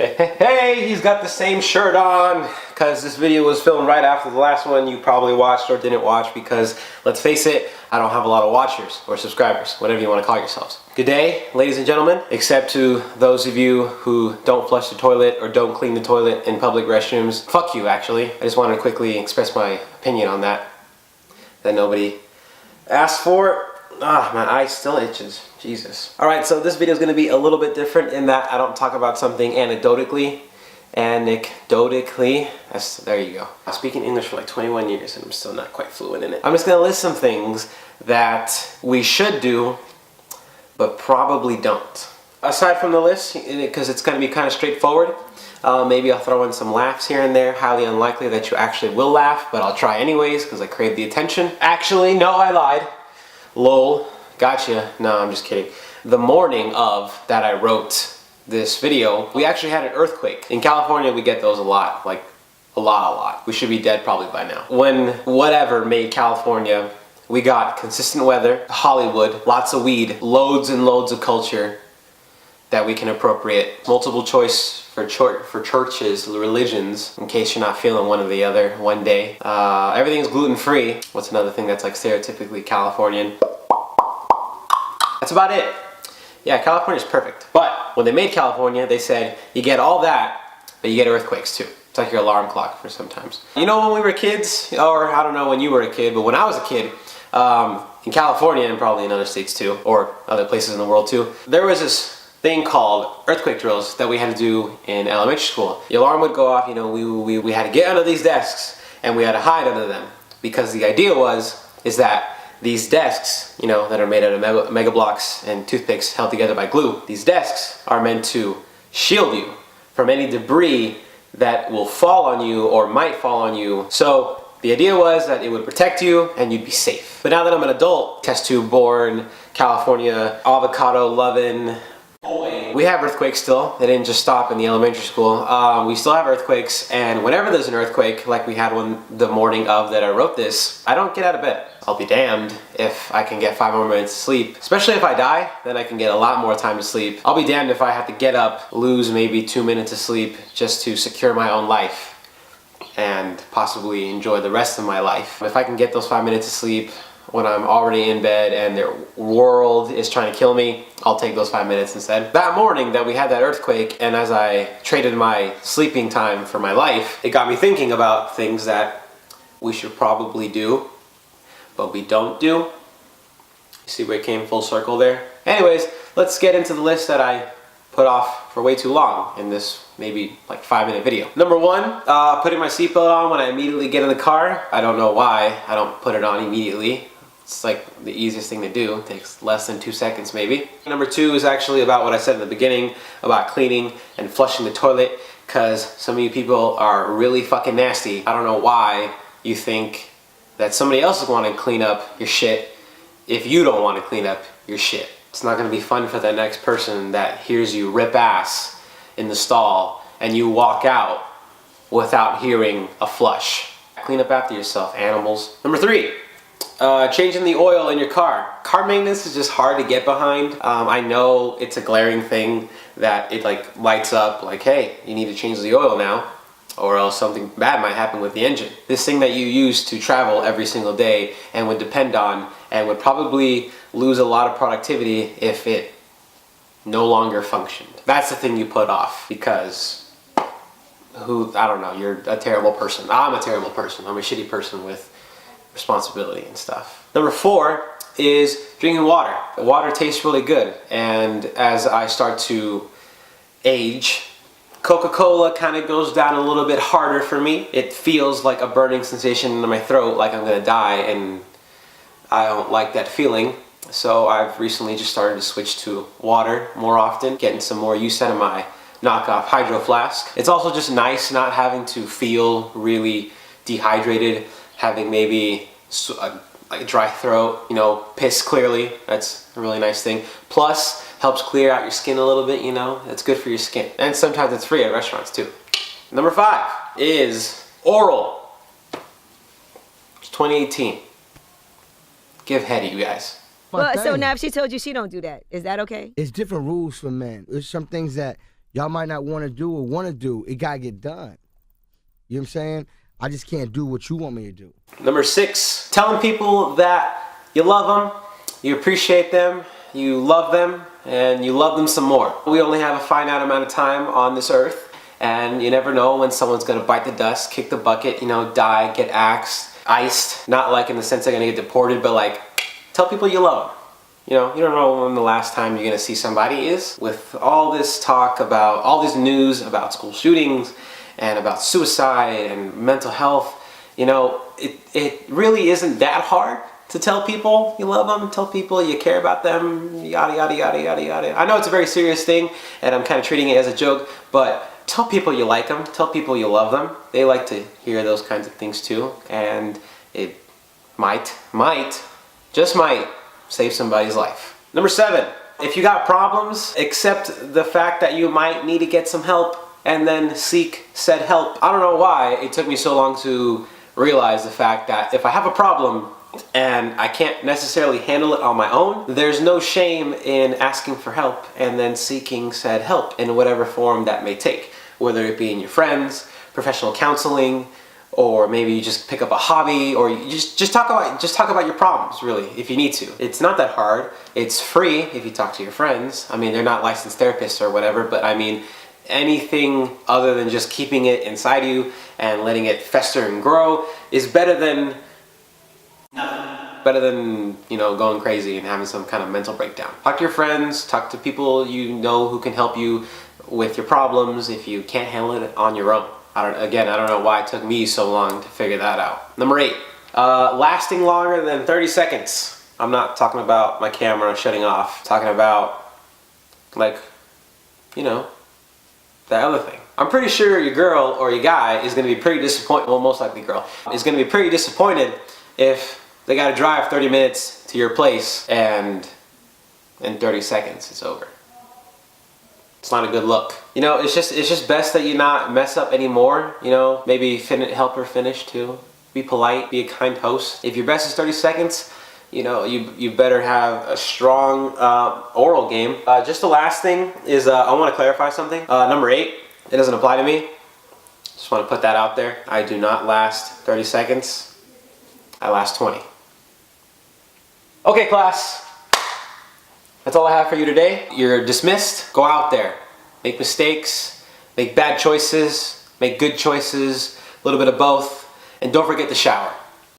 Hey, he's got the same shirt on because this video was filmed right after the last one you probably watched or didn't watch because, let's face it, I don't have a lot of watchers or subscribers, whatever you want to call yourselves. Good day, ladies and gentlemen, except to those of you who don't flush the toilet or don't clean the toilet in public restrooms. Fuck you, actually. I just wanted to quickly express my opinion on that nobody asked for. Ah, my eye still itches. Jesus. Alright, so this video is going to be a little bit different in that I don't talk about something anecdotically. There you go. I'm speaking English for like 21 years and I'm still not quite fluent in it. I'm just going to list some things that we should do, but probably don't. Aside from the list, because it's going to be kind of straightforward, maybe I'll throw in some laughs here and there. Highly unlikely that you actually will laugh, but I'll try anyways because I crave the attention. Actually, no, I lied. Lol, gotcha. No, I'm just kidding. The morning of that I wrote this video, we actually had an earthquake. In California, we get those a lot, like a lot. We should be dead probably by now. When whatever made California, we got consistent weather, Hollywood, lots of weed, loads and loads of culture that we can appropriate. Multiple choice for churches, religions, in case you're not feeling one or the other one day. Everything's gluten-free. What's another thing that's like stereotypically Californian? That's about it. Yeah, California's perfect. But when they made California, they said, you get all that, but you get earthquakes too. It's like your alarm clock for sometimes. You know when we were kids, or I don't know when you were a kid, but when I was a kid, in California and probably in other states too, or other places in the world too, there was this thing called earthquake drills that we had to do in elementary school. The alarm would go off, you know, we had to get under these desks and we had to hide under them because the idea is that these desks, you know, that are made out of mega blocks and toothpicks held together by glue, these desks are meant to shield you from any debris that will fall on you or might fall on you. So the idea was that it would protect you and you'd be safe. But now that I'm an adult, test tube born, California, avocado loving, we have earthquakes still. They didn't just stop in the elementary school. We still have earthquakes, and whenever there's an earthquake, like we had one the morning of that I wrote this, I don't get out of bed. I'll be damned if I can get 5 more minutes of sleep. Especially if I die, then I can get a lot more time to sleep. I'll be damned if I have to get up, lose maybe 2 minutes of sleep just to secure my own life and possibly enjoy the rest of my life. If I can get those 5 minutes of sleep when I'm already in bed and the world is trying to kill me, I'll take those 5 minutes instead. That morning that we had that earthquake, and as I traded my sleeping time for my life, it got me thinking about things that we should probably do, but we don't do. You see where it came full circle there? Anyways, let's get into the list that I put off for way too long in this maybe like 5-minute video. Number one, putting my seatbelt on when I immediately get in the car. I don't know why I don't put it on immediately. It's like the easiest thing to do. It takes less than 2 seconds maybe. Number two is actually about what I said in the beginning about cleaning and flushing the toilet, because some of you people are really fucking nasty. I don't know why you think that somebody else is going to clean up your shit if you don't want to clean up your shit. It's not going to be fun for the next person that hears you rip ass in the stall and you walk out without hearing a flush. Clean up after yourself, animals. Number three, changing the oil in your car. Car maintenance is just hard to get behind. I know it's a glaring thing that it like lights up like, hey, you need to change the oil now, or else something bad might happen with the engine. This thing that you use to travel every single day and would depend on and would probably lose a lot of productivity if it no longer functioned. That's the thing you put off because I don't know, you're a terrible person. I'm a terrible person. I'm a shitty person with responsibility and stuff. Number four is drinking water. Water tastes really good, and as I start to age, Coca-Cola kind of goes down a little bit harder for me. It feels like a burning sensation in my throat, like I'm gonna die, and I don't like that feeling. So I've recently just started to switch to water more often, getting some more use out of my knockoff hydro flask. It's also just nice not having to feel really dehydrated, having maybe like a dry throat, you know, piss clearly. That's a really nice thing. Plus, helps clear out your skin a little bit, you know. It's good for your skin. And sometimes it's free at restaurants too. Number five is oral. It's 2018. Give head, you guys. Well, so now if she told you she don't do that, is that okay? It's different rules for men. There's some things that Y'all might not want to do or want to do. It got to get done. You know what I'm saying? I just can't do what you want me to do. Number 6, telling people that you love them, you appreciate them, you love them, and you love them some more. We only have a finite amount of time on this earth, and you never know when someone's gonna bite the dust, kick the bucket, you know, die, get axed, iced. Not like in the sense they're gonna get deported, but like, tell people you love them. You know, you don't know when the last time you're gonna see somebody is. With all this talk about, all this news about school shootings, and about suicide and mental health, you know, it really isn't that hard to tell people you love them, tell people you care about them, yada, yada, yada, yada, yada. I know it's a very serious thing, and I'm kind of treating it as a joke, but tell people you like them, tell people you love them. They like to hear those kinds of things too, and it just might save somebody's life. Number 7, if you got problems, accept the fact that you might need to get some help, and then seek said help. I don't know why it took me so long to realize the fact that if I have a problem and I can't necessarily handle it on my own, there's no shame in asking for help and then seeking said help in whatever form that may take, whether it be in your friends, professional counseling, or maybe you just pick up a hobby, or you just talk about your problems, really, if you need to. It's not that hard. It's free if you talk to your friends. I mean, they're not licensed therapists or whatever, but I mean, anything other than just keeping it inside you and letting it fester and grow is better than you know, going crazy and having some kind of mental breakdown. Talk to your friends, talk to people you know who can help you with your problems if you can't handle it on your own. I don't know why it took me so long to figure that out. Number 8, lasting longer than 30 seconds. I'm not talking about my camera shutting off. I'm talking about, like, you know, that other thing. I'm pretty sure your girl or your guy is going to be pretty disappointed, well, most likely girl, is going to be pretty disappointed if they got to drive 30 minutes to your place and in 30 seconds it's over. It's not a good look. You know, it's just best that you not mess up anymore. You know, maybe help her finish too. Be polite, be a kind host. If your best is 30 seconds, you know, you better have a strong oral game. Just the last thing is, I want to clarify something. Number 8, it doesn't apply to me. Just want to put that out there. I do not last 30 seconds. I last 20. Okay, class. That's all I have for you today. You're dismissed. Go out there. Make mistakes. Make bad choices. Make good choices. A little bit of both. And don't forget to shower.